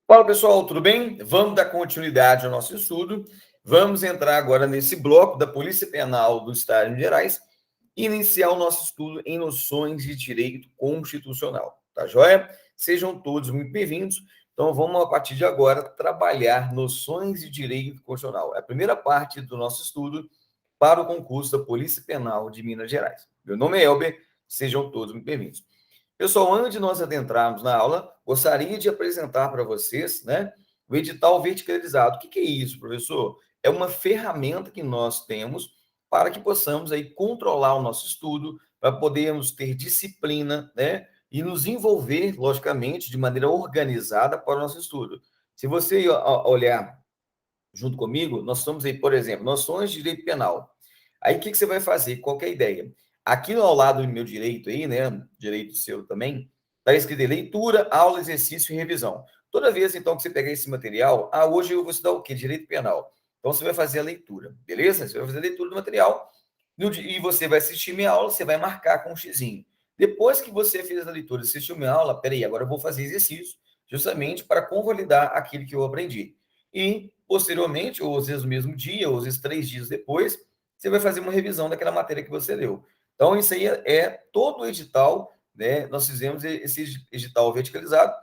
Fala pessoal, tudo bem? Vamos dar continuidade ao nosso estudo. Vamos entrar agora nesse bloco da Polícia Penal do Estado de Minas Gerais e iniciar o nosso estudo em noções de direito constitucional. Tá joia? Sejam todos muito bem-vindos. Então vamos, a partir de agora, trabalhar noções de direito constitucional. É a primeira parte do nosso estudo para o concurso da Polícia Penal de Minas Gerais. Meu nome é Elber, sejam todos muito bem-vindos. Pessoal, antes de nós adentrarmos na aula, gostaria de apresentar para vocês, né, o edital verticalizado. O que é isso, professor? É uma ferramenta que nós temos para que possamos aí controlar o nosso estudo, para podermos ter disciplina, né, e nos envolver, logicamente, de maneira organizada para o nosso estudo. Se você olhar junto comigo, nós estamos aí, por exemplo, noções de direito penal. Aí, o que você vai fazer? Qual é a ideia? Aqui ao lado do meu direito aí, né, direito seu também, está escrito aí, leitura, aula, exercício e revisão. Toda vez, então, que você pegar esse material, hoje eu vou estudar o quê? Direito penal. Então, você vai fazer a leitura, beleza? Você vai fazer a leitura do material e você vai assistir minha aula, você vai marcar com um xizinho. Depois que você fez a leitura e assistiu minha aula, peraí, agora eu vou fazer exercício, justamente para convalidar aquilo que eu aprendi. E, posteriormente, ou às vezes no mesmo dia, ou às vezes 3 dias depois, você vai fazer uma revisão daquela matéria que você leu. Então, isso aí é todo o edital, né? Nós fizemos esse edital verticalizado,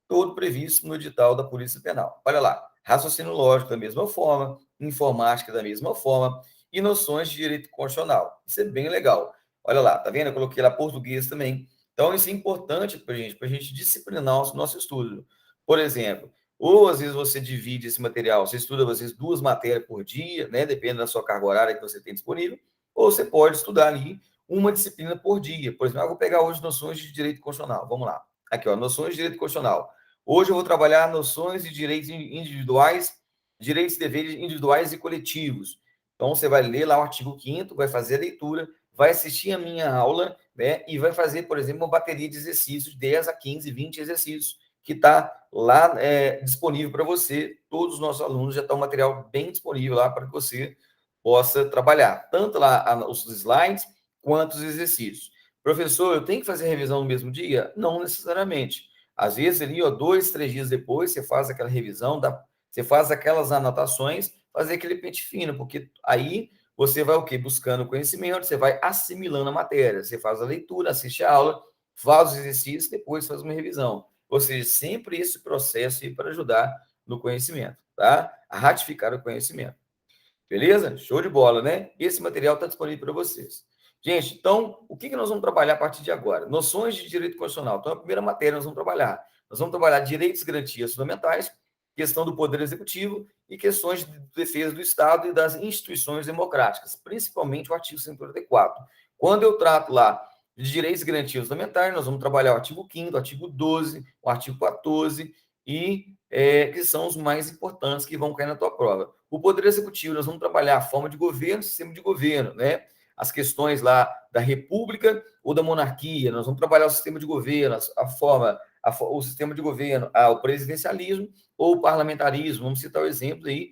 todo previsto no edital da Polícia Penal. Olha lá, raciocínio lógico da mesma forma, informática da mesma forma, e noções de direito constitucional. Isso é bem legal. Olha lá, tá vendo? Eu coloquei lá português também. Então, isso é importante para a gente disciplinar o nosso estudo. Por exemplo, ou às vezes você divide esse material, você estuda às vezes 2 matérias por dia, né? Depende da sua carga horária que você tem disponível, ou você pode estudar ali uma disciplina por dia. Por exemplo, eu vou pegar hoje noções de direito constitucional. Vamos lá. Aqui, ó, noções de direito constitucional. Hoje eu vou trabalhar noções de direitos individuais, direitos e deveres individuais e coletivos. Então, você vai ler lá o artigo 5º, vai fazer a leitura, vai assistir a minha aula, né? E vai fazer, por exemplo, uma bateria de exercícios, 10 a 15, 20 exercícios, que está lá disponível para você. Todos os nossos alunos já estão material bem disponível lá para que você possa trabalhar, tanto lá os slides quanto os exercícios. Professor, eu tenho que fazer revisão no mesmo dia? Não necessariamente. Às vezes, ali, ó, 2, 3 dias depois, você faz aquela revisão, você faz aquelas anotações, fazer aquele pente fino, porque aí você vai o quê? Buscando conhecimento, você vai assimilando a matéria, você faz a leitura, assiste a aula, faz os exercícios, depois faz uma revisão. Ou seja, sempre esse processo aí para ajudar no conhecimento, tá? A ratificar o conhecimento. Beleza? Show de bola, né? Esse material está disponível para vocês. Gente, então, o que nós vamos trabalhar a partir de agora? Noções de direito constitucional. Então, a primeira matéria nós vamos trabalhar. Nós vamos trabalhar direitos e garantias fundamentais, questão do Poder Executivo e questões de defesa do Estado e das instituições democráticas, principalmente o artigo 144. Quando eu trato lá de direitos e garantias fundamentais, nós vamos trabalhar o artigo 5º, o artigo 12, o artigo 14 que são os mais importantes que vão cair na tua prova. O Poder Executivo, nós vamos trabalhar a forma de governo, sistema de governo, né? As questões lá da república ou da monarquia, nós vamos trabalhar o sistema de governo, o sistema de governo, o presidencialismo ou o parlamentarismo, vamos citar o exemplo aí,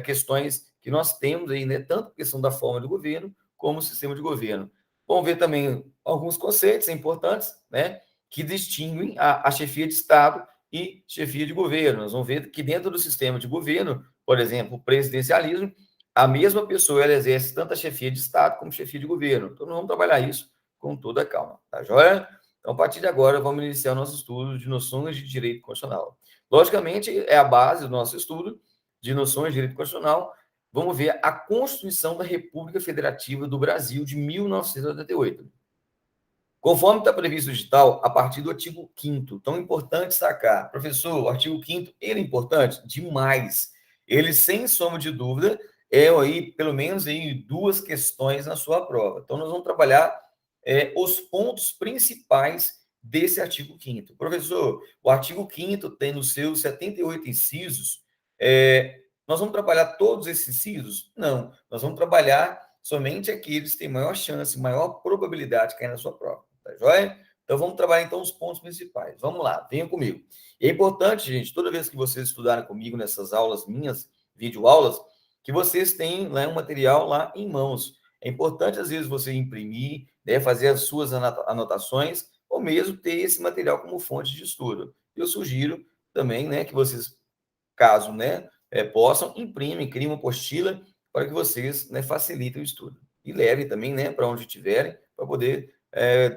questões que nós temos aí, né? Tanto a questão da forma de governo, como o sistema de governo. Vamos ver também alguns conceitos importantes, né? Que distinguem a chefia de Estado e chefia de governo. Nós vamos ver que dentro do sistema de governo, por exemplo, o presidencialismo, a mesma pessoa ela exerce tanto a chefia de Estado como chefia de governo. Então, nós vamos trabalhar isso com toda a calma, tá joia? Então, a partir de agora, vamos iniciar o nosso estudo de noções de direito constitucional. Logicamente, é a base do nosso estudo de noções de direito constitucional. Vamos ver a Constituição da República Federativa do Brasil de 1988. Conforme está previsto no edital, a partir do artigo 5º, tão importante sacar. Professor, o artigo 5º, ele é importante? Demais. Ele, sem sombra de dúvida, é aí, pelo menos, aí, 2 questões na sua prova. Então, nós vamos trabalhar os pontos principais desse artigo 5º. Professor, o artigo 5º tem nos seus 78 incisos. Nós vamos trabalhar todos esses incisos? Não. Nós vamos trabalhar somente aqueles que têm maior chance, maior probabilidade de cair na sua prova. Tá joia? Então, vamos trabalhar, então, os pontos principais. Vamos lá, venham comigo. E é importante, gente, toda vez que vocês estudarem comigo nessas aulas minhas, videoaulas, que vocês tenham um material lá em mãos. É importante, às vezes, você imprimir, né, fazer as suas anotações, ou mesmo ter esse material como fonte de estudo. Eu sugiro também, né, que vocês caso, né, possam, imprimem, criam uma apostila para que vocês, né, facilitem o estudo. E levem também, né, para onde estiverem, para poder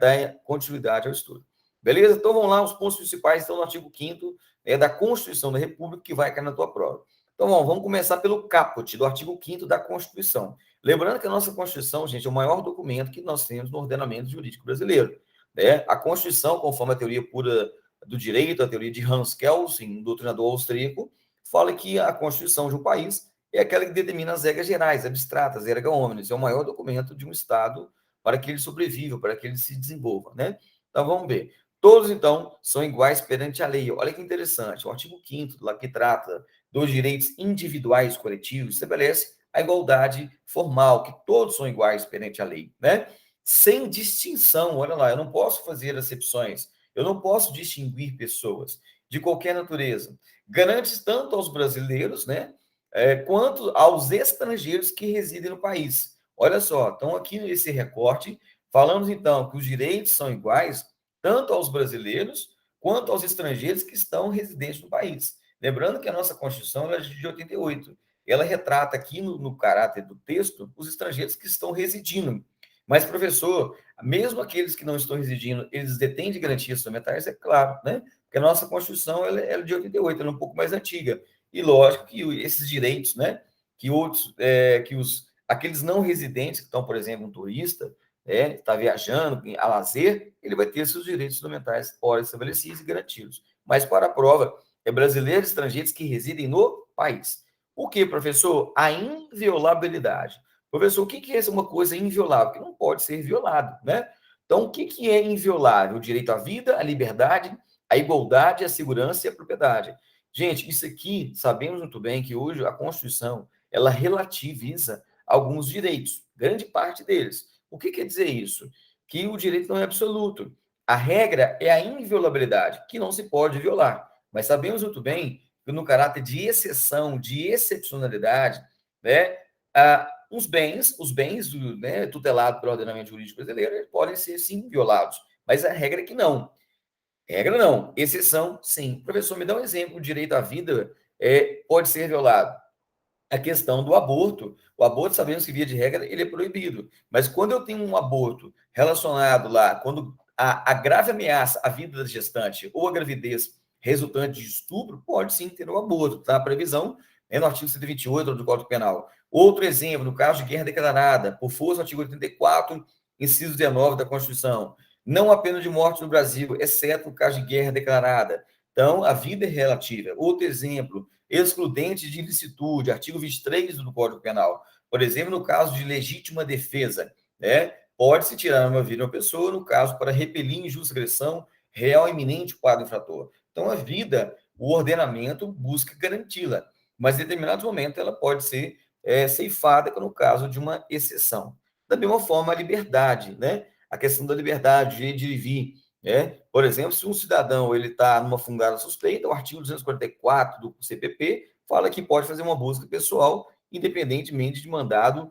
dar continuidade ao estudo. Beleza? Então, vamos lá, os pontos principais estão no artigo 5º da Constituição da República, que vai cair na tua prova. Então, vamos começar pelo caput do artigo 5º da Constituição. Lembrando que a nossa Constituição, gente, é o maior documento que nós temos no ordenamento jurídico brasileiro. Né? A Constituição, conforme a teoria pura do direito, a teoria de Hans Kelsen, um doutrinador austríaco, fala que a Constituição de um país é aquela que determina as regras gerais, abstratas, erga omnes, é o maior documento de um Estado para que ele sobreviva, para que ele se desenvolva. Né? Então, vamos ver. Todos, então, são iguais perante a lei. Olha que interessante. O artigo 5º, lá que trata dos direitos individuais coletivos, estabelece a igualdade formal, que todos são iguais perante a lei, né? Sem distinção, olha lá, eu não posso fazer acepções, eu não posso distinguir pessoas de qualquer natureza. Garante tanto aos brasileiros, né, quanto aos estrangeiros que residem no país. Olha só, então aqui nesse recorte, falamos então que os direitos são iguais tanto aos brasileiros quanto aos estrangeiros que estão residentes no país. Lembrando que a nossa Constituição é de 88. Ela retrata aqui no caráter do texto os estrangeiros que estão residindo. Mas, professor, mesmo aqueles que não estão residindo, eles detêm de garantias fundamentais, é claro, né? Porque a nossa Constituição ela é de 88, ela é um pouco mais antiga. E lógico que esses direitos, né? Que outros, aqueles não residentes que estão, por exemplo, um turista, está viajando a lazer, ele vai ter seus direitos fundamentais, ora estabelecidos e garantidos. Mas para a prova, é brasileiros e estrangeiros que residem no país. O que, professor? A inviolabilidade. Professor, o que é uma coisa inviolável? Que não pode ser violado, né? Então, o que é inviolável? O direito à vida, à liberdade, à igualdade, à segurança e à propriedade. Gente, isso aqui, sabemos muito bem que hoje a Constituição, ela relativiza alguns direitos, grande parte deles. O que quer dizer isso? Que o direito não é absoluto. A regra é a inviolabilidade, que não se pode violar. Mas sabemos muito bem que no caráter de exceção, de excepcionalidade, né, os bens né, tutelados pelo ordenamento jurídico brasileiro, podem ser, sim, violados. Mas a regra é que não. Regra não. Exceção, sim. Professor, me dá um exemplo. O direito à vida pode ser violado. A questão do aborto. O aborto, sabemos que, via de regra, ele é proibido. Mas quando eu tenho um aborto relacionado lá, quando a grave ameaça à vida da gestante ou a gravidez resultante de estupro, pode sim ter o aborto. Tá? A previsão é no artigo 128 do Código Penal. Outro exemplo, no caso de guerra declarada, por força do artigo 84, inciso 19 da Constituição. Não há pena de morte no Brasil, exceto no caso de guerra declarada. Então, a vida é relativa. Outro exemplo, excludente de ilicitude, artigo 23 do Código Penal. Por exemplo, no caso de legítima defesa, né, pode-se tirar uma vida de uma pessoa, no caso, para repelir injusta agressão real iminente para o infrator. Então, a vida, o ordenamento busca garanti-la, mas em determinados momentos ela pode ser ceifada, no caso de uma exceção. Da mesma forma, a liberdade, né? A questão da liberdade de ir e vir, por exemplo, se um cidadão ele está numa fungada suspeita, o artigo 244 do CPP fala que pode fazer uma busca pessoal, independentemente de mandado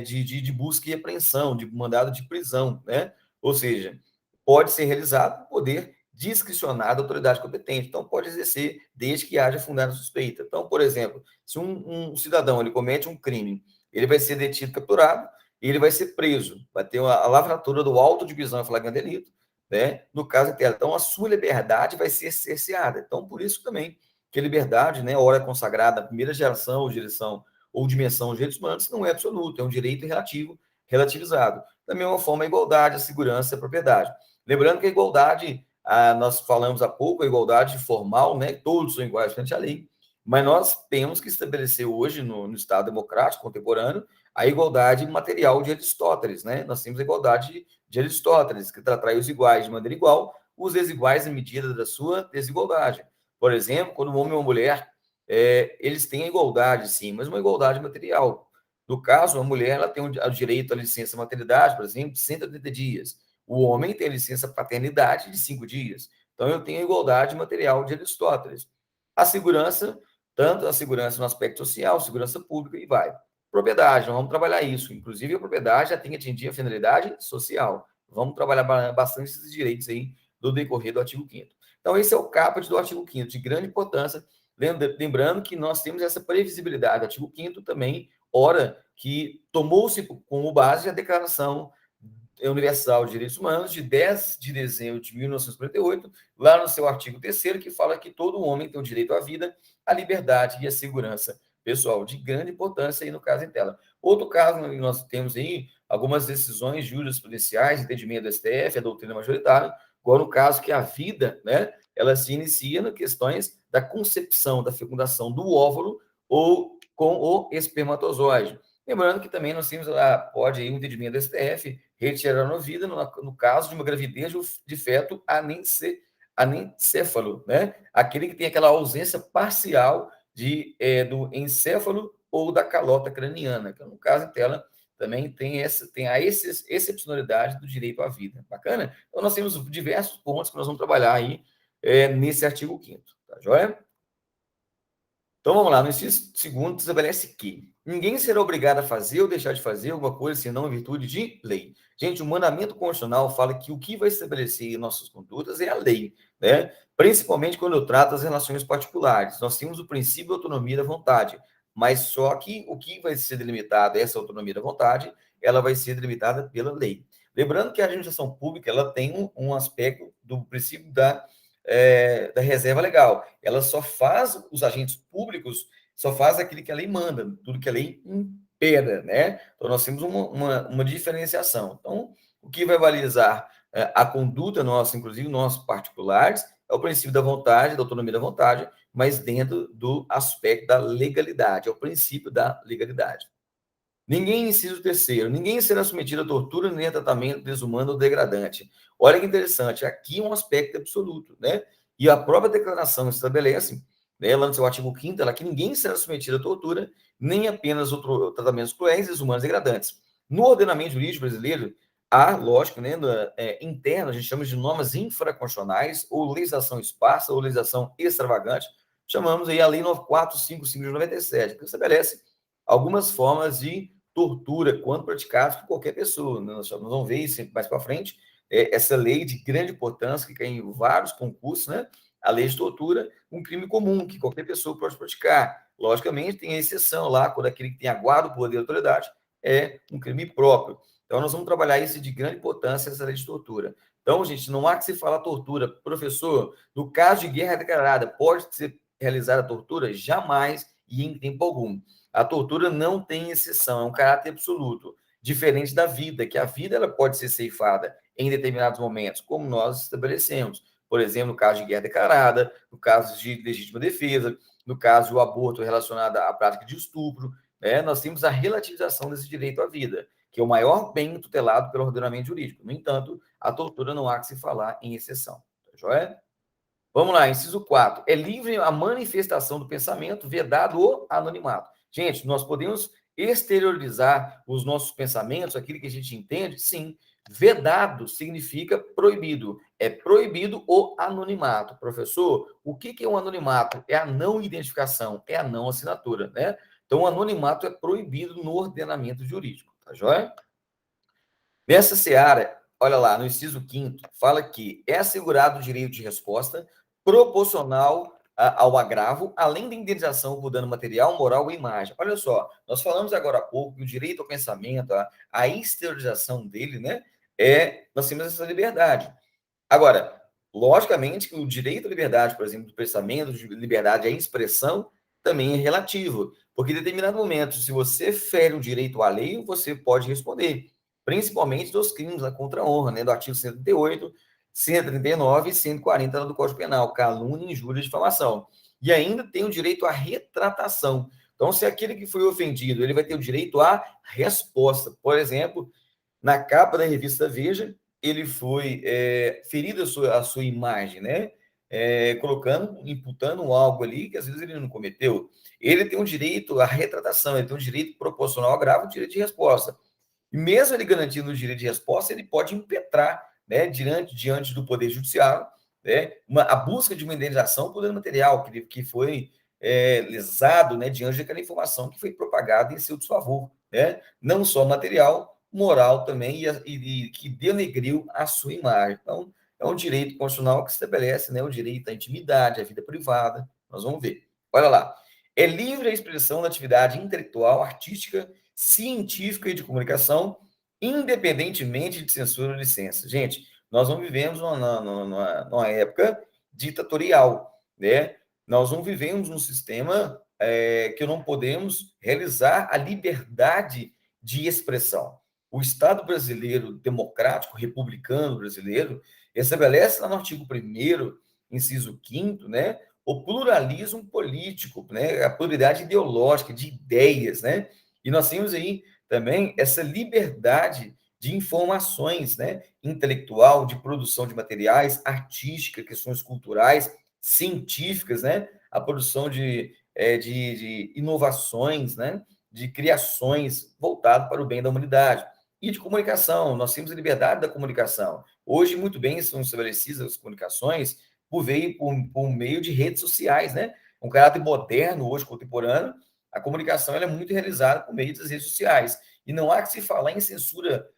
de busca e apreensão, de mandado de prisão, né? Ou seja, pode ser realizado por poder discricionário da autoridade competente. Então, pode exercer desde que haja fundada suspeita. Então, por exemplo, se um cidadão ele comete um crime, ele vai ser detido, capturado, e ele vai ser preso. Vai ter a lavratura do auto de prisão em flagrante delito, né? No caso inteiro. Então, a sua liberdade vai ser cerceada. Então, por isso também que a liberdade, né, hora consagrada, a primeira geração ou direção ou dimensão dos direitos humanos, não é absoluto, é um direito relativo, relativizado. Da mesma forma, a igualdade, a segurança e a propriedade. Lembrando que a igualdade, nós falamos há pouco, a igualdade formal, né, todos são iguais frente à lei, mas nós temos que estabelecer hoje, no Estado democrático contemporâneo, a igualdade material de Aristóteles, né? Nós temos a igualdade de Aristóteles, que trai os iguais de maneira igual, os desiguais à medida da sua desigualdade. Por exemplo, quando um homem e uma mulher, eles têm a igualdade, sim, mas uma igualdade material. No caso, a mulher ela tem o direito à licença maternidade, por exemplo, de 180 dias. O homem tem a licença paternidade de 5 dias. Então, eu tenho a igualdade material de Aristóteles. A segurança, tanto a segurança no aspecto social, segurança pública, e vai. Propriedade, nós vamos trabalhar isso. Inclusive, a propriedade já tem que atingir a finalidade social. Vamos trabalhar bastante esses direitos aí do decorrer do artigo 5º. Então, esse é o caput do artigo 5º, de grande importância, Lembrando que nós temos essa previsibilidade. O artigo 5º também, ora que tomou-se como base a Declaração Universal de Direitos Humanos, de 10 de dezembro de 1948, lá no seu artigo 3º, que fala que todo homem tem o direito à vida, à liberdade e à segurança pessoal, de grande importância aí no caso em tela. Outro caso, nós temos aí algumas decisões jurisprudenciais, entendimento do STF, a doutrina majoritária, agora no caso que a vida, né, ela se inicia nas questões da concepção, da fecundação do óvulo ou com o espermatozoide. Lembrando que também nós temos pode aí um entendimento do STF retirar a vida no caso de uma gravidez de feto anencéfalo, né? Aquele que tem aquela ausência parcial do encéfalo ou da calota craniana, que no caso em tela também tem a excepcionalidade do direito à vida. Bacana? Então nós temos diversos pontos que nós vamos trabalhar aí nesse artigo 5º, tá joia? Então vamos lá, no inciso 2º estabelece que ninguém será obrigado a fazer ou deixar de fazer alguma coisa senão em virtude de lei. Gente, o mandamento constitucional fala que o que vai estabelecer nossas condutas é a lei, né? Principalmente quando eu trato as relações particulares. Nós temos o princípio da autonomia da vontade, mas só que o que vai ser delimitado, essa autonomia da vontade, ela vai ser delimitada pela lei. Lembrando que a administração pública ela tem um aspecto do princípio da reserva legal. Ela só faz, os agentes públicos só faz aquilo que a lei manda, tudo que a lei impera, né? Então, nós temos uma diferenciação. Então, o que vai balizar a conduta nossa, inclusive nossos particulares, é o princípio da vontade, da autonomia da vontade, mas dentro do aspecto da legalidade, é o princípio da legalidade. Inciso 3º, ninguém será submetido a tortura nem a tratamento desumano ou degradante. Olha que interessante, aqui é um aspecto absoluto, né? E a própria declaração estabelece, né, lá no seu artigo 5º, ela que ninguém será submetido a tortura, nem apenas tratamentos cruéis, desumanos e degradantes. No ordenamento jurídico brasileiro, há, lógico, né, interno, a gente chama de normas infraconstitucionais, ou legislação esparsa, ou legislação extravagante, chamamos aí a Lei 9455 de 97, que estabelece algumas formas de tortura quando praticados por qualquer pessoa. Nós vamos ver isso mais para frente. Essa lei de grande importância, que cai em vários concursos, né? A lei de tortura, um crime comum que qualquer pessoa pode praticar. Logicamente, tem a exceção lá, quando aquele que tem a guarda do poder da autoridade é um crime próprio. Então, nós vamos trabalhar isso de grande importância, essa lei de tortura. Então, gente, não há que se falar tortura. Professor, no caso de guerra declarada, pode ser realizada a tortura? Jamais e em tempo algum. A tortura não tem exceção, é um caráter absoluto, diferente da vida, que a vida ela pode ser ceifada em determinados momentos, como nós estabelecemos. Por exemplo, no caso de guerra declarada, no caso de legítima defesa, no caso do aborto relacionado à prática de estupro, né? Nós temos a relativização desse direito à vida, que é o maior bem tutelado pelo ordenamento jurídico. No entanto, a tortura não há que se falar em exceção. Tá joia? Vamos lá, inciso 4. É livre a manifestação do pensamento, vedado o anonimato. Gente, nós podemos exteriorizar os nossos pensamentos, aquilo que a gente entende? Sim. Vedado significa proibido. É proibido o anonimato. Professor, o que é um anonimato? É a não identificação, é a não assinatura, né? Então, o anonimato é proibido no ordenamento jurídico, tá joia? Nessa seara, olha lá, no inciso 5º, fala que é assegurado o direito de resposta proporcional ao agravo, além da indenização por dano material, moral ou imagem. Olha só, nós falamos agora há pouco que o direito ao pensamento, a exteriorização dele, né, nós temos essa liberdade. Agora, logicamente que o direito à liberdade, por exemplo, do pensamento, de liberdade à expressão, também é relativo, porque em determinado momento, se você fere o direito alheio, você pode responder, principalmente dos crimes contra a honra, né, do artigo 138, 139 e 140 do Código Penal, calúnia, injúria e difamação. E ainda tem o direito à retratação. Então, se aquele que foi ofendido, ele vai ter o direito à resposta. Por exemplo, na capa da revista Veja, ele foi ferido a sua imagem, né? Imputando algo ali que às vezes ele não cometeu. Ele tem um direito à retratação, ele tem um direito proporcional ao grave, um direito de resposta. E mesmo ele garantindo o direito de resposta, ele pode impetrar, né, diante do Poder Judiciário, né, a busca de uma indenização por dano material que foi lesado, né, diante daquela informação que foi propagada em seu desfavor, né? Não só material, moral também, e que denegriu a sua imagem. Então, é um direito constitucional que estabelece, né, o direito à intimidade, à vida privada. Nós vamos ver. Olha lá. É livre a expressão da atividade intelectual, artística, científica e de comunicação, independentemente de censura ou licença. Gente, nós não vivemos numa época ditatorial, né? Nós não vivemos num sistema que não podemos realizar a liberdade de expressão. O Estado brasileiro, democrático, republicano brasileiro, estabelece lá no artigo 1º, inciso 5º, né, o pluralismo político, né, a pluralidade ideológica de ideias, né? E nós temos aí também essa liberdade de informações, né, intelectual, de produção de materiais, artística, questões culturais, científicas, né, a produção de inovações, né, de criações voltado para o bem da humanidade. E de comunicação, nós temos a liberdade da comunicação. Hoje, muito bem, são estabelecidas as comunicações por meio de redes sociais, né? Um caráter moderno, hoje, contemporâneo, a comunicação ela é muito realizada por meio das redes sociais. E não há que se falar em censura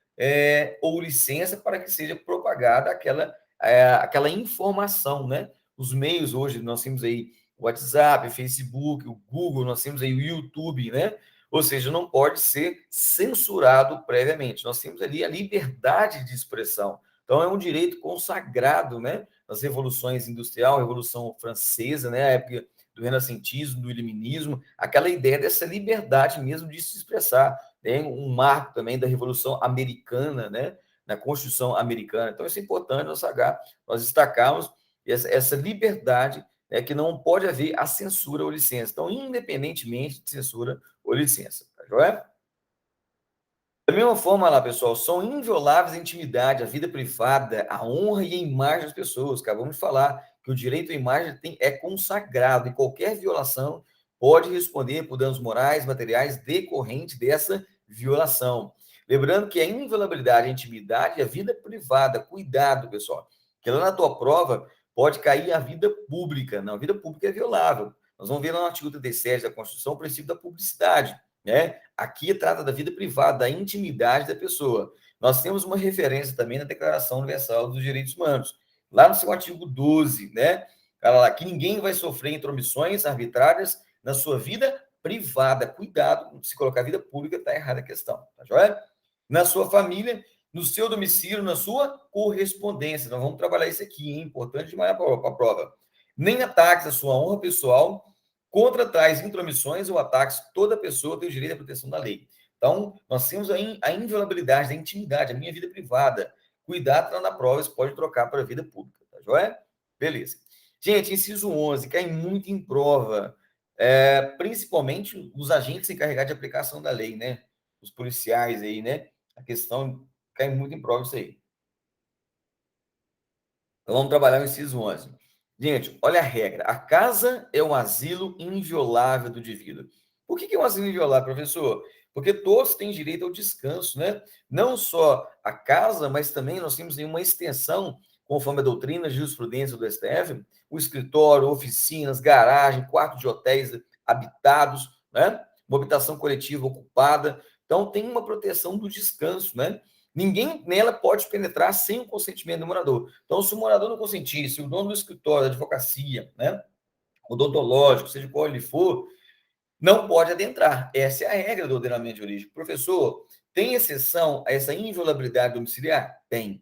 ou licença para que seja propagada aquela informação, né? Os meios hoje, nós temos aí o WhatsApp, o Facebook, o Google, nós temos aí o YouTube, né? Ou seja, não pode ser censurado previamente. Nós temos ali a liberdade de expressão. Então, é um direito consagrado, né? Nas revoluções industrial, Revolução Francesa, né? A época do renascentismo, do iluminismo, aquela ideia dessa liberdade mesmo de se expressar. Tem um marco também da Revolução Americana, né? Na Constituição Americana. Então, isso é importante nós destacarmos essa liberdade, né, que não pode haver a censura ou licença. Então, independentemente de censura ou licença. Tá joia? Da mesma forma, lá, pessoal, são invioláveis a intimidade, a vida privada, a honra e a imagem das pessoas. Acabamos de falar que o direito à imagem é consagrado e qualquer violação pode responder por danos morais, materiais decorrentes dessa violação. Lembrando que a inviolabilidade, a intimidade e a vida privada, cuidado, pessoal, que lá na tua prova pode cair a vida pública. Não, a vida pública é violável. Nós vamos ver lá no artigo 37 da Constituição o princípio da publicidade, né? Aqui trata da vida privada, da intimidade da pessoa. Nós temos uma referência também na Declaração Universal dos Direitos Humanos, lá no seu artigo 12, né? Fala lá que ninguém vai sofrer intromissões arbitrárias na sua vida privada. Cuidado, se colocar vida pública, está errada a questão, tá joia? Na sua família, no seu domicílio, na sua correspondência. Nós vamos trabalhar isso aqui, hein? Importante demais para a prova. Nem ataques à sua honra pessoal, contra tais intromissões ou ataques, toda pessoa tem o direito à proteção da lei. Então, nós temos a inviolabilidade da intimidade, a minha vida privada. Cuidado para na prova, isso pode trocar para a vida pública, tá joia? Beleza. Gente, inciso 11, cai muito em prova, principalmente os agentes encarregados de aplicação da lei, né? Os policiais aí, né? A questão cai muito em prova isso aí. Então, vamos trabalhar o inciso 11. Gente, olha a regra. A casa é um asilo inviolável do indivíduo. Por que é um asilo inviolável, professor? Porque todos têm direito ao descanso, né? Não só a casa, mas também nós temos uma extensão, conforme a doutrina de jurisprudência do STF, o escritório, oficinas, garagem, quarto de hotéis habitados, né? Uma habitação coletiva ocupada. Então, tem uma proteção do descanso, né? Ninguém nela pode penetrar sem o consentimento do morador. Então, se o morador não consentir, se o dono do escritório, da advocacia, né, odontológico, seja qual ele for, não pode adentrar. Essa é a regra do ordenamento jurídico. Professor, tem exceção a essa inviolabilidade domiciliar? Tem.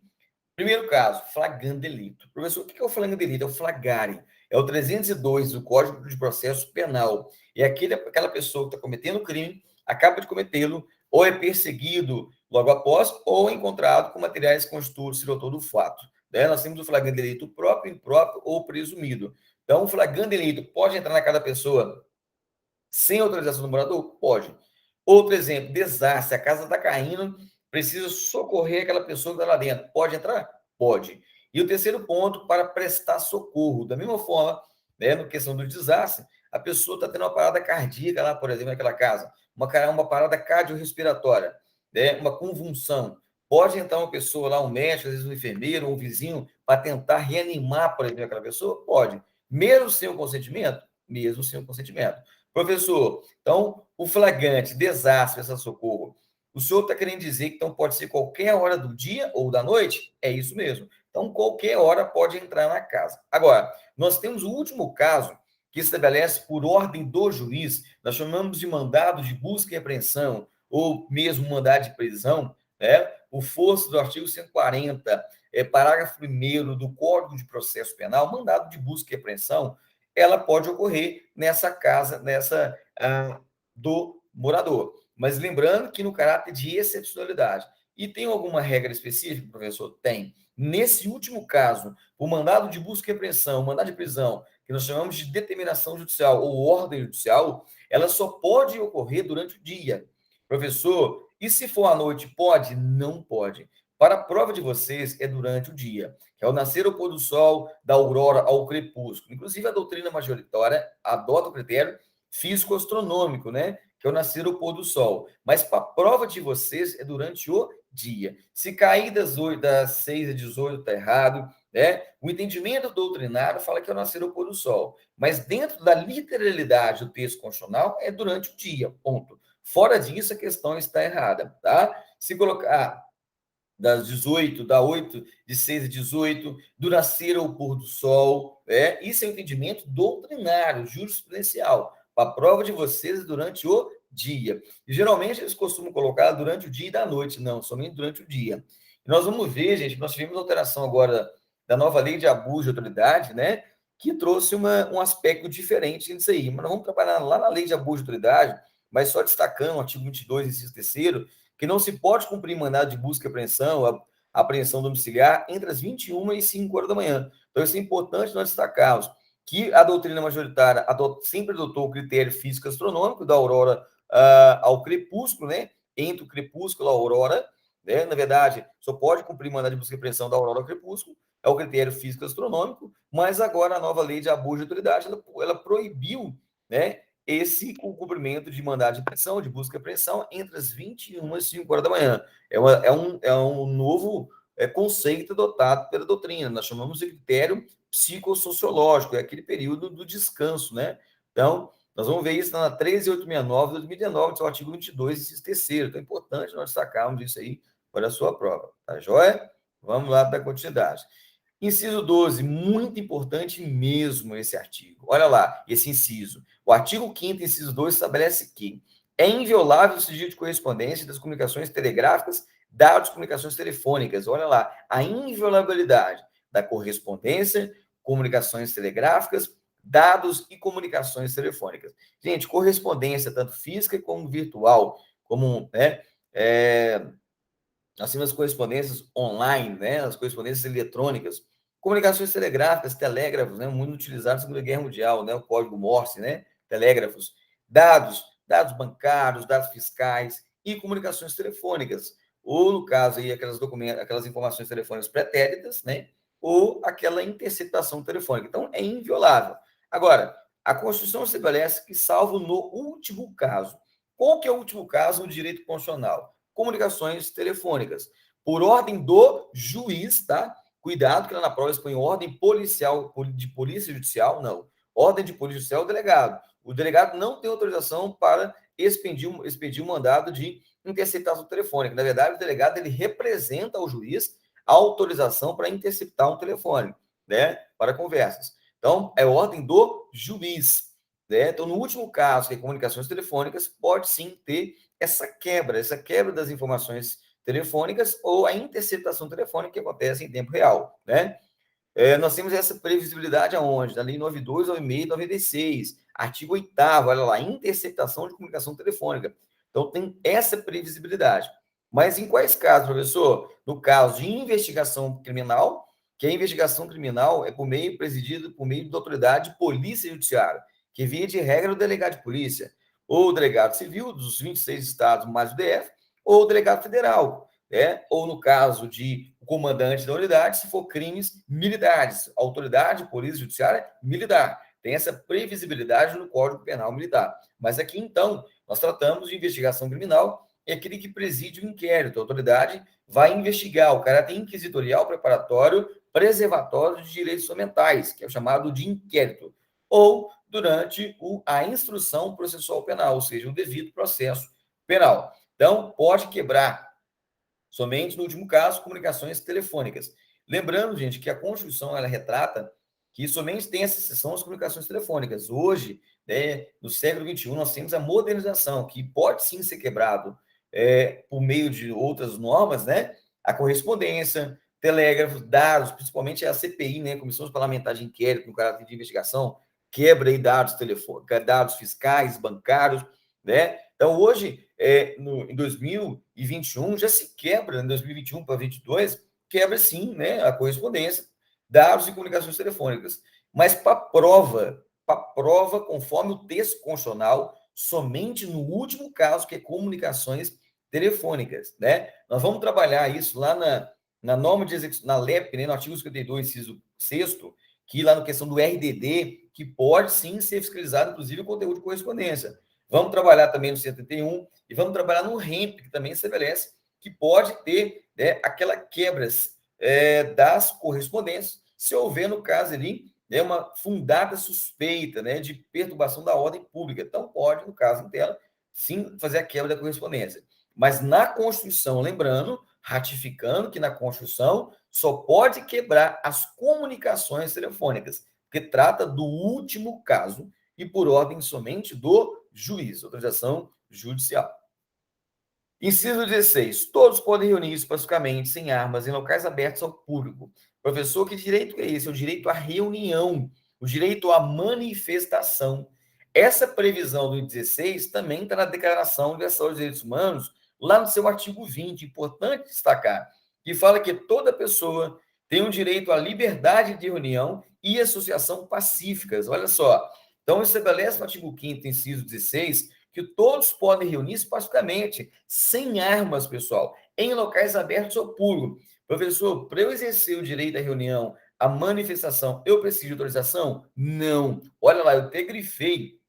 Primeiro caso, flagrante delito. Professor, o que é o flagrante delito? É o flagrare. É o 302 do Código de Processo Penal. É aquela pessoa que está cometendo o crime, acaba de cometê-lo, ou é perseguido logo após, ou é encontrado com materiais que constituem o autor do fato. Né? Nós temos o flagrante delito próprio, impróprio ou presumido. Então, o flagrante delito pode entrar na casa da pessoa sem autorização do morador? Pode. Outro exemplo, desastre. A casa está caindo, precisa socorrer aquela pessoa que está lá dentro. Pode entrar? Pode. E o terceiro ponto, para prestar socorro. Da mesma forma, né, na questão do desastre, a pessoa está tendo uma parada cardíaca lá, por exemplo, naquela casa, uma parada cardiorrespiratória, né, uma convulsão. Pode entrar uma pessoa lá, um médico, às vezes um enfermeiro, um vizinho, para tentar reanimar, por exemplo, aquela pessoa? Pode. Mesmo sem o consentimento? Mesmo sem o consentimento. Professor, então, o flagrante, desastre, essa socorro, o senhor está querendo dizer que então pode ser qualquer hora do dia ou da noite? É isso mesmo. Então, qualquer hora pode entrar na casa. Agora, nós temos o último caso, que estabelece por ordem do juiz, nós chamamos de mandado de busca e apreensão, ou mesmo mandado de prisão, né? O força do artigo 140, parágrafo 1º do Código de Processo Penal, mandado de busca e apreensão, ela pode ocorrer nessa casa, do morador. Mas lembrando que no caráter de excepcionalidade. E tem alguma regra específica, professor? Tem. Nesse último caso, o mandado de busca e apreensão, o mandado de prisão, que nós chamamos de determinação judicial ou ordem judicial, ela só pode ocorrer durante o dia. Professor, e se for à noite, pode? Não pode. Para a prova de vocês, é durante o dia, que é o nascer ao pôr do sol, da aurora ao crepúsculo. Inclusive, a doutrina majoritária adota o critério físico-astronômico, né? Que é o nascer ao pôr do sol. Mas para a prova de vocês, é durante o dia. Se cair das 6 às 18, está errado, né? O entendimento doutrinário fala que é o nascer ao pôr do sol. Mas dentro da literalidade do texto constitucional, é durante o dia, ponto. Fora disso, a questão está errada, tá? Se colocar das 18, da 8, de 6 a 18, do nascer ao pôr do sol, isso é um entendimento doutrinário, jurisprudencial. A prova de vocês é durante o dia. E geralmente eles costumam colocar durante o dia e da noite, não, somente durante o dia. E nós vamos ver, gente, nós tivemos alteração agora da nova lei de abuso de autoridade, né? Que trouxe um aspecto diferente nisso aí. Mas nós vamos trabalhar lá na lei de abuso de autoridade, mas só destacando o artigo 22, inciso 3º, que não se pode cumprir mandado de busca e apreensão, apreensão domiciliar, entre as 21 e 5 horas da manhã. Então, isso é importante nós destacarmos, que a doutrina majoritária sempre adotou o critério físico astronômico, da aurora ao crepúsculo, né? Entre o crepúsculo e a aurora, né? Na verdade, só pode cumprir mandado de busca e apreensão da aurora ao crepúsculo, é o critério físico astronômico, mas agora a nova lei de abuso de autoridade, ela proibiu, né? O cumprimento de mandado de apreensão, de busca e apreensão, entre as 21 e 5 horas da manhã. É um novo conceito adotado pela doutrina. Nós chamamos de critério psicossociológico, é aquele período do descanso, né? Então, nós vamos ver isso na 13869 de 2019, que é o artigo 22, inciso 3º. Então, é importante nós destacarmos isso aí para a sua prova. Tá joia? Vamos lá para a continuidade. Inciso 12, muito importante mesmo esse artigo. Olha lá, esse inciso. O artigo 5º, inciso 2, estabelece que é inviolável o sigilo de correspondência das comunicações telegráficas, dados de comunicações telefônicas. Olha lá, a inviolabilidade da correspondência, comunicações telegráficas, dados e comunicações telefônicas. Gente, correspondência, tanto física como virtual, como, né, nós temos as correspondências online, né, as correspondências eletrônicas, comunicações telegráficas, telégrafos, né, muito utilizados na Segunda Guerra Mundial, né, o código Morse, né, telégrafos, dados bancários, dados fiscais e comunicações telefônicas, ou no caso aí aquelas informações telefônicas pretéritas, né, ou aquela interceptação telefônica. Então é inviolável. Agora, a Constituição estabelece que, salvo no último caso, qual que é o último caso no direito constitucional? Comunicações telefônicas, por ordem do juiz, tá? Cuidado que lá na prova eles põem ordem policial, de polícia judicial, não. Ordem de polícia judicial é o delegado. O delegado não tem autorização para expedir um mandado de interceptação telefônica. Na verdade, o delegado ele representa ao juiz a autorização para interceptar um telefone, né? Para conversas. Então, é ordem do juiz. Né? Então, no último caso, que é comunicações telefônicas, pode sim ter essa quebra das informações telefônicas ou a interceptação telefônica que acontece em tempo real, né? Nós temos essa previsibilidade aonde? Na Lei 92, 96, 96, artigo 8º, olha lá, interceptação de comunicação telefônica. Então, tem essa previsibilidade. Mas em quais casos, professor? No caso de investigação criminal, que a investigação criminal é presidida por meio da autoridade de polícia judiciária, que via de regra o delegado de polícia, ou o delegado civil dos 26 estados, mais o DF, ou o delegado federal, né? Ou no caso de o comandante da unidade, se for crimes militares, autoridade, polícia judiciária militar. Tem essa previsibilidade no Código Penal Militar. Mas aqui, então, nós tratamos de investigação criminal, é aquele que preside o inquérito. A autoridade vai investigar o caráter inquisitorial, preparatório, preservatório de direitos fundamentais, que é o chamado de inquérito, ou durante a instrução processual penal, ou seja, o devido processo penal. Então, pode quebrar somente no último caso, comunicações telefônicas. Lembrando, gente, que a Constituição ela retrata que somente tem essa exceção às comunicações telefônicas. Hoje, né, no século XXI, nós temos a modernização, que pode sim ser quebrado por meio de outras normas, né? A correspondência, telégrafos, dados, principalmente a CPI, né? Comissões Parlamentares de Inquérito, no caráter de investigação, quebra aí dados telefônicos, dados fiscais, bancários, né? Então, hoje, em 2021, já se quebra, em 2021 para 2022, quebra sim, né? A correspondência, dados e comunicações telefônicas. Mas para prova, conforme o texto constitucional, somente no último caso, que é comunicações telefônicas, né? Nós vamos trabalhar isso lá na norma de execução, na LEP, né, no artigo 52, inciso 6º, que lá na questão do RDD, que pode sim ser fiscalizado, inclusive, o conteúdo de correspondência. Vamos trabalhar também no 131 e vamos trabalhar no REMP, que também estabelece que pode ter, né, aquela quebras das correspondências, se houver, no caso ali, né, uma fundada suspeita, né, de perturbação da ordem pública. Então, pode, no caso dela, sim, fazer a quebra da correspondência. Mas na Constituição, lembrando, ratificando que na Constituição só pode quebrar as comunicações telefônicas, porque trata do último caso e por ordem somente do juiz, autorização judicial. Inciso 16. Todos podem reunir-se pacificamente, sem armas, em locais abertos ao público. Professor, que direito é esse? É o direito à reunião, o direito à manifestação. Essa previsão do 16 também está na Declaração Universal dos Direitos Humanos, lá no seu artigo 20. Importante destacar, que fala que toda pessoa tem o direito à liberdade de reunião e associação pacíficas. Olha só. Então, estabelece no artigo 5º, inciso 16, que todos podem reunir-se pacificamente, sem armas, pessoal, em locais abertos ao público. Professor, para eu exercer o direito à reunião, à manifestação, eu preciso de autorização? Não. Olha lá, eu até grifei,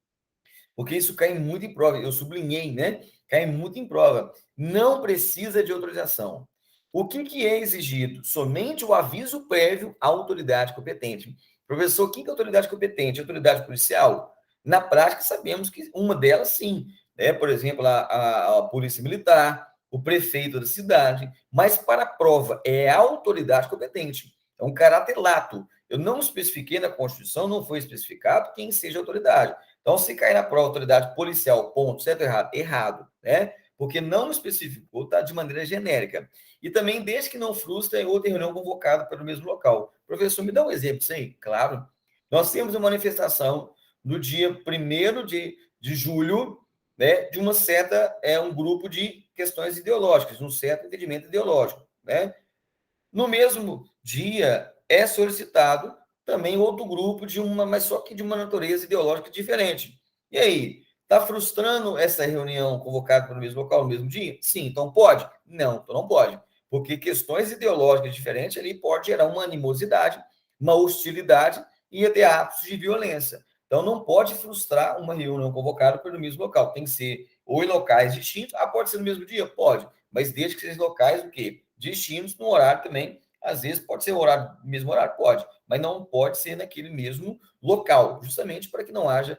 porque isso cai muito em prova. Eu sublinhei, né? Cai muito em prova. Não precisa de autorização. O que é exigido? Somente o aviso prévio à autoridade competente. Professor, o que é autoridade competente? Autoridade policial? Na prática, sabemos que uma delas, sim. Né? Por exemplo, a Polícia Militar, o prefeito da cidade. Mas para a prova, é a autoridade competente. É um caráter lato. Eu não especifiquei na Constituição, não foi especificado quem seja a autoridade. Então, se cair na prova autoridade policial, ponto, certo ou errado? Errado, né? Porque não especificou, tá? De maneira genérica. E também, desde que não frustre outra reunião convocada pelo mesmo local. Professor, me dá um exemplo disso aí? Claro. Nós temos uma manifestação no dia 1º de julho, né, de uma certa, um grupo de questões ideológicas, um certo entendimento ideológico, né? No mesmo dia, é solicitado também outro grupo mas só que de uma natureza ideológica diferente. E aí, está frustrando essa reunião convocada pelo mesmo local no mesmo dia? Sim, então pode? Não, então não pode. Porque questões ideológicas diferentes ali pode gerar uma animosidade, uma hostilidade e até atos de violência. Então não pode frustrar uma reunião convocada pelo mesmo local. Tem que ser ou em locais distintos. Ah, pode ser no mesmo dia? Pode. Mas desde que sejam locais o quê? Distintos no horário também. Às vezes pode ser horário, mesmo horário, pode, mas não pode ser naquele mesmo local, justamente para que não haja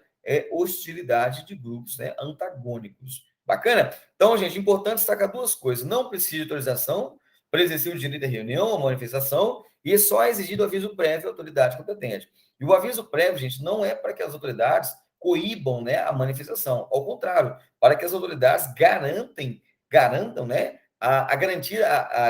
hostilidade de grupos, né, antagônicos. Bacana? Então, gente, importante destacar duas coisas. Não precisa de autorização para exercer o direito à reunião ou manifestação e é só exigido aviso prévio à autoridade competente. E o aviso prévio, gente, não é para que as autoridades coíbam, né, a manifestação. Ao contrário, para que as autoridades garantam, né,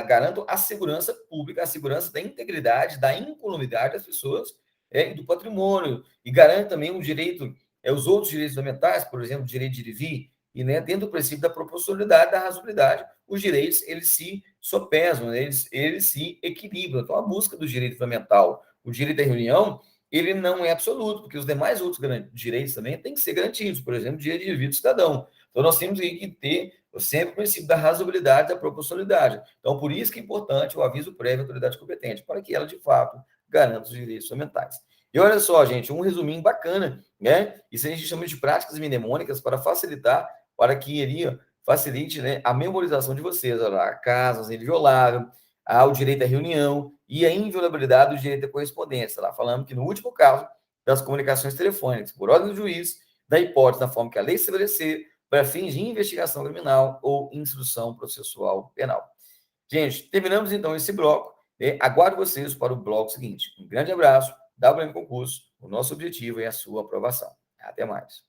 garantam a segurança pública, a segurança da integridade, da incolumidade das pessoas e do patrimônio, e garante também o direito, os outros direitos fundamentais, por exemplo, o direito de ir e vir, e né, dentro do princípio da proporcionalidade, da razoabilidade, os direitos, eles se sopesam, né, eles se equilibram. Então, a busca do direito fundamental, o direito à reunião, ele não é absoluto, porque os demais outros direitos também têm que ser garantidos, por exemplo, o direito de vida do cidadão. Então, nós temos que ter sempre o princípio da razoabilidade, da proporcionalidade. Então, por isso que é importante o aviso prévio à autoridade competente, para que ela, de fato, garanta os direitos fundamentais. E olha só, gente, um resuminho bacana, né? Isso a gente chama de práticas mnemônicas para facilitar, para que ele facilite, né, a memorização de vocês. Olha lá, a casa inviolável, o direito à reunião e a inviolabilidade do direito à correspondência. Lá falamos que no último caso das comunicações telefônicas, por ordem do juiz, da hipótese na forma que a lei estabelecer, para fins de investigação criminal ou instrução processual penal. Gente, terminamos então esse bloco. Aguardo vocês para o bloco seguinte. Um grande abraço, WM Concurso, o nosso objetivo é a sua aprovação. Até mais.